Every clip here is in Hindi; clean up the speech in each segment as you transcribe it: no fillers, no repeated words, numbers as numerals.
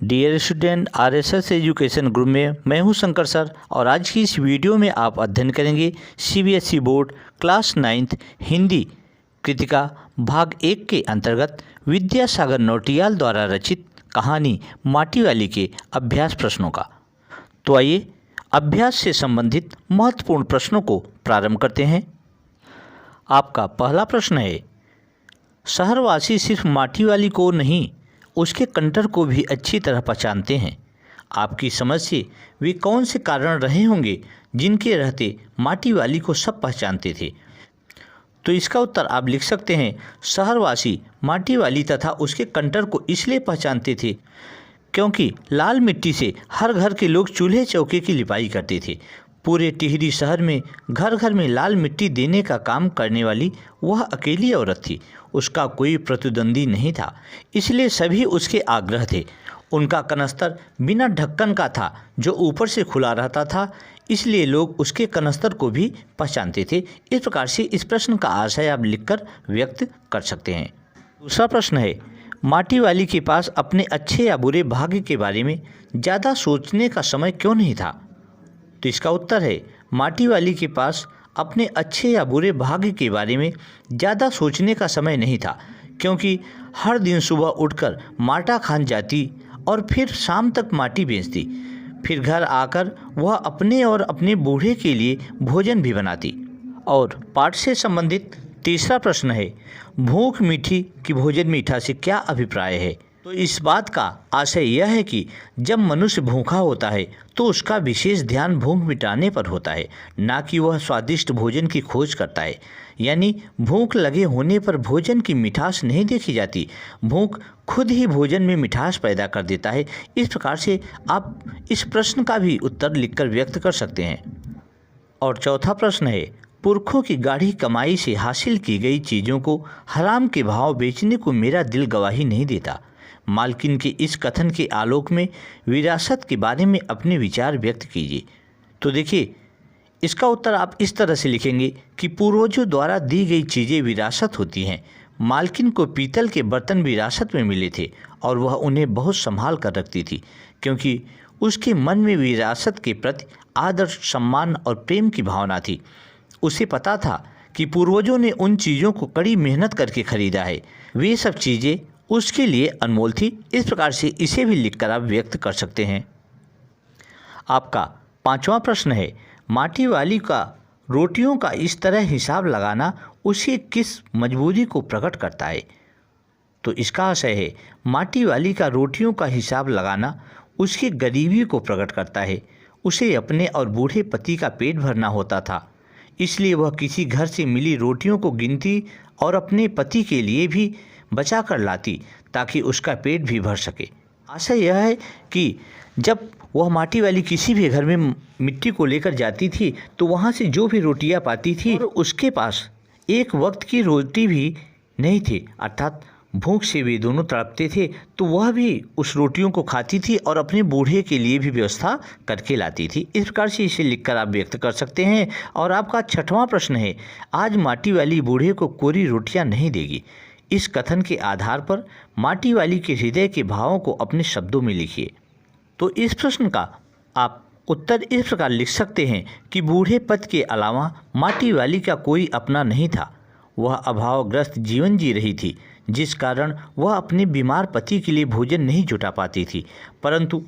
Dear student, RSS education group में मैं हूं शंकर सर और आज की इस वीडियो में आप अध्ययन करेंगे CBSE board class 9th Hindi Kritika भाग 1 के अंतर्गत विद्यासागर नौटियाल द्वारा रचित कहानी माटी वाली के अभ्यास प्रश्नों का। तो आइए अभ्यास से संबंधित महत्वपूर्ण प्रश्नों को प्रारंभ करते हैं। आपका पहला प्रश्न है, शहरवासी सिर्फ माटी वाली को नहीं उसके कंटर को भी अच्छी तरह पहचानते हैं। आपकी समझ से वे कौन से कारण रहे होंगे जिनके रहते माटी वाली को सब पहचानते थे। तो इसका उत्तर आप लिख सकते हैं, शहरवासी माटी वाली तथा उसके कंटर को इसलिए पहचानते थे क्योंकि लाल मिट्टी से हर घर के लोग चूल्हे चौके की लिपाई करते थे। पूरे टिहरी शहर में घर घर में लाल मिट्टी देने का काम करने वाली वह अकेली औरत थी। उसका कोई प्रतिद्वंदी नहीं था, इसलिए सभी उसके आग्रह थे। उनका कनस्तर बिना ढक्कन का था जो ऊपर से खुला रहता था, इसलिए लोग उसके कनस्तर को भी पहचानते थे। इस प्रकार से इस प्रश्न का आशय आप लिखकर व्यक्त कर सकते हैं। दूसरा प्रश्न है, माटी वाली के पास अपने अच्छे या बुरे भाग्य के बारे में ज़्यादा सोचने का समय क्यों नहीं था। तो इसका उत्तर है, माटी वाली के पास अपने अच्छे या बुरे भाग्य के बारे में ज़्यादा सोचने का समय नहीं था, क्योंकि हर दिन सुबह उठकर माटा खान जाती और फिर शाम तक माटी बेचती। फिर घर आकर वह अपने और अपने बूढ़े के लिए भोजन भी बनाती। और पाठ से संबंधित तीसरा प्रश्न है, भूख मीठी कि भोजन मीठा से क्या अभिप्राय है। तो इस बात का आशय यह है कि जब मनुष्य भूखा होता है तो उसका विशेष ध्यान भूख मिटाने पर होता है, ना कि वह स्वादिष्ट भोजन की खोज करता है। यानी भूख लगे होने पर भोजन की मिठास नहीं देखी जाती, भूख खुद ही भोजन में मिठास पैदा कर देता है। इस प्रकार से आप इस प्रश्न का भी उत्तर लिखकर व्यक्त कर सकते हैं। और चौथा प्रश्न है, पुरखों की गाढ़ी कमाई से हासिल की गई चीज़ों को हराम के भाव बेचने को मेरा दिल गवाही नहीं देता। मालकिन के इस कथन के आलोक में विरासत के बारे में अपने विचार व्यक्त कीजिए। तो देखिए, इसका उत्तर आप इस तरह से लिखेंगे कि पूर्वजों द्वारा दी गई चीज़ें विरासत होती हैं। मालकिन को पीतल के बर्तन विरासत में मिले थे और वह उन्हें बहुत संभाल कर रखती थी, क्योंकि उसके मन में विरासत के प्रति आदर, सम्मान और प्रेम की भावना थी। उसे पता था कि पूर्वजों ने उन चीज़ों को कड़ी मेहनत करके खरीदा है, वे सब चीज़ें उसके लिए अनमोल थी। इस प्रकार से इसे भी लिखकर आप व्यक्त कर सकते हैं। आपका पांचवा प्रश्न है, माटी वाली का रोटियों का इस तरह हिसाब लगाना उसकी किस मजबूरी को प्रकट करता है। तो इसका आशय है, माटी वाली का रोटियों का हिसाब लगाना उसकी गरीबी को प्रकट करता है। उसे अपने और बूढ़े पति का पेट भरना होता था, इसलिए वह किसी घर से मिली रोटियों को गिनती और अपने पति के लिए भी बचा कर लाती ताकि उसका पेट भी भर सके। आशा यह है कि जब वह माटी वाली किसी भी घर में मिट्टी को लेकर जाती थी तो वहाँ से जो भी रोटियाँ पाती थी और उसके पास एक वक्त की रोटी भी नहीं थी, अर्थात भूख से वे दोनों तड़पते थे, तो वह भी उस रोटियों को खाती थी और अपने बूढ़े के लिए भी व्यवस्था करके लाती थी। इस प्रकार से इसे लिखकर आप व्यक्त कर सकते हैं। और आपका छठवां प्रश्न है, आज माटी वाली बूढ़े को कोरी रोटियां नहीं देगी। इस कथन के आधार पर माटी वाली के हृदय के भावों को अपने शब्दों में लिखिए। तो इस प्रश्न का आप उत्तर इस प्रकार लिख सकते हैं कि बूढ़े पति के अलावा माटी वाली का कोई अपना नहीं था। वह अभावग्रस्त जीवन जी रही थी, जिस कारण वह अपने बीमार पति के लिए भोजन नहीं जुटा पाती थी। परंतु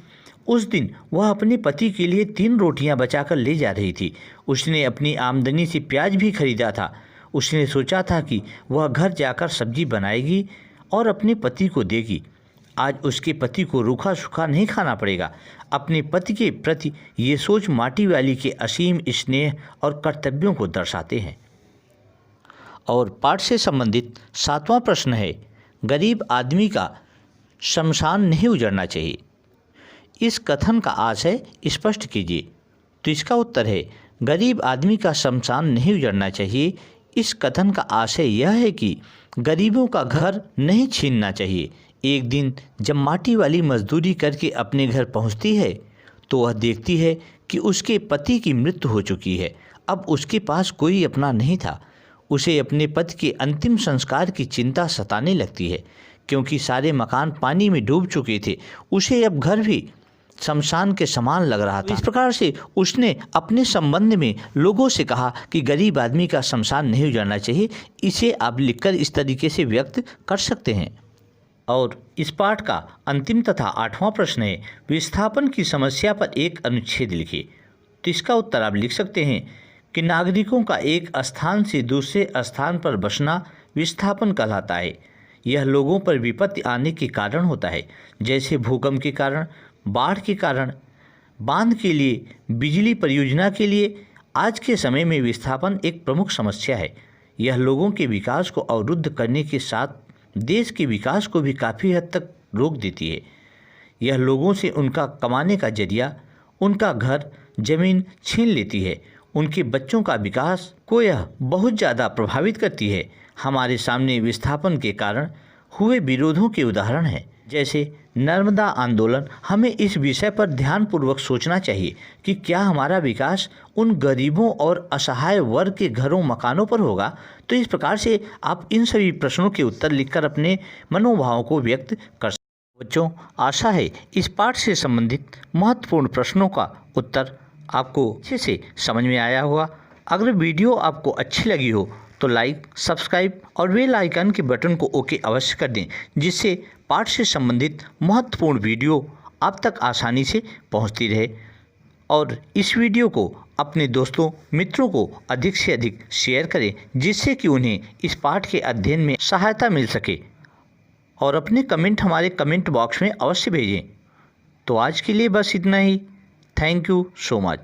उस दिन वह अपने पति के लिए 3 रोटियां बचाकर ले जा रही थी। उसने अपनी आमदनी से प्याज भी खरीदा था। उसने सोचा था कि वह घर जाकर सब्जी बनाएगी और अपने पति को देगी। आज उसके पति को रूखा सूखा नहीं खाना पड़ेगा। अपने पति के प्रति ये सोच माटी वाली के असीम स्नेह और कर्तव्यों को दर्शाते हैं। और पाठ से संबंधित 7वां प्रश्न है, गरीब आदमी का शमशान नहीं उजड़ना चाहिए। इस कथन का आशय स्पष्ट कीजिए। तो इसका उत्तर है, गरीब आदमी का शमशान नहीं उजड़ना चाहिए। इस कथन का आशय यह है कि गरीबों का घर नहीं छीनना चाहिए। एक दिन जब माटी वाली मजदूरी करके अपने घर पहुंचती है तो वह देखती है कि उसके पति की मृत्यु हो चुकी है। अब उसके पास कोई अपना नहीं था। उसे अपने पति के अंतिम संस्कार की चिंता सताने लगती है क्योंकि सारे मकान पानी में डूब चुके थे। उसे अब घर भी शमशान के समान लग रहा था। इस प्रकार से उसने अपने संबंध में लोगों से कहा कि गरीब आदमी का शमशान नहीं उजाड़ना चाहिए। इसे आप लिखकर इस तरीके से व्यक्त कर सकते हैं। और इस पाठ का अंतिम तथा 8वां प्रश्न है, विस्थापन की समस्या पर एक अनुच्छेद लिखिए। तो इसका उत्तर आप लिख सकते हैं कि नागरिकों का एक स्थान से दूसरे स्थान पर बसना विस्थापन कहलाता है। यह लोगों पर विपत्ति आने के कारण होता है, जैसे भूकंप के कारण, बाढ़ के कारण, बांध के लिए, बिजली परियोजना के लिए। आज के समय में विस्थापन एक प्रमुख समस्या है। यह लोगों के विकास को अवरुद्ध करने के साथ देश के विकास को भी काफ़ी हद तक रोक देती है। यह लोगों से उनका कमाने का जरिया, उनका घर, जमीन छीन लेती है। उनके बच्चों का विकास को यह बहुत ज़्यादा प्रभावित करती है। हमारे सामने विस्थापन के कारण हुए विरोधों के उदाहरण हैं, जैसे नर्मदा आंदोलन। हमें इस विषय पर ध्यानपूर्वक सोचना चाहिए कि क्या हमारा विकास उन गरीबों और असहाय वर्ग के घरों मकानों पर होगा। तो इस प्रकार से आप इन सभी प्रश्नों के उत्तर लिखकर अपने मनोभावों को व्यक्त कर सकते हैं। बच्चों, आशा है इस पाठ से संबंधित महत्वपूर्ण प्रश्नों का उत्तर आपको अच्छे से समझ में आया होगा। अगर वीडियो आपको अच्छी लगी हो तो लाइक, सब्सक्राइब और बेल आइकन के बटन को ओके अवश्य कर दें, जिससे पाठ से संबंधित महत्वपूर्ण वीडियो आप तक आसानी से पहुंचती रहे। और इस वीडियो को अपने दोस्तों, मित्रों को अधिक से अधिक शेयर करें, जिससे कि उन्हें इस पाठ के अध्ययन में सहायता मिल सके। और अपने कमेंट हमारे कमेंट बॉक्स में अवश्य भेजें। तो आज के लिए बस इतना ही। Thank you so much.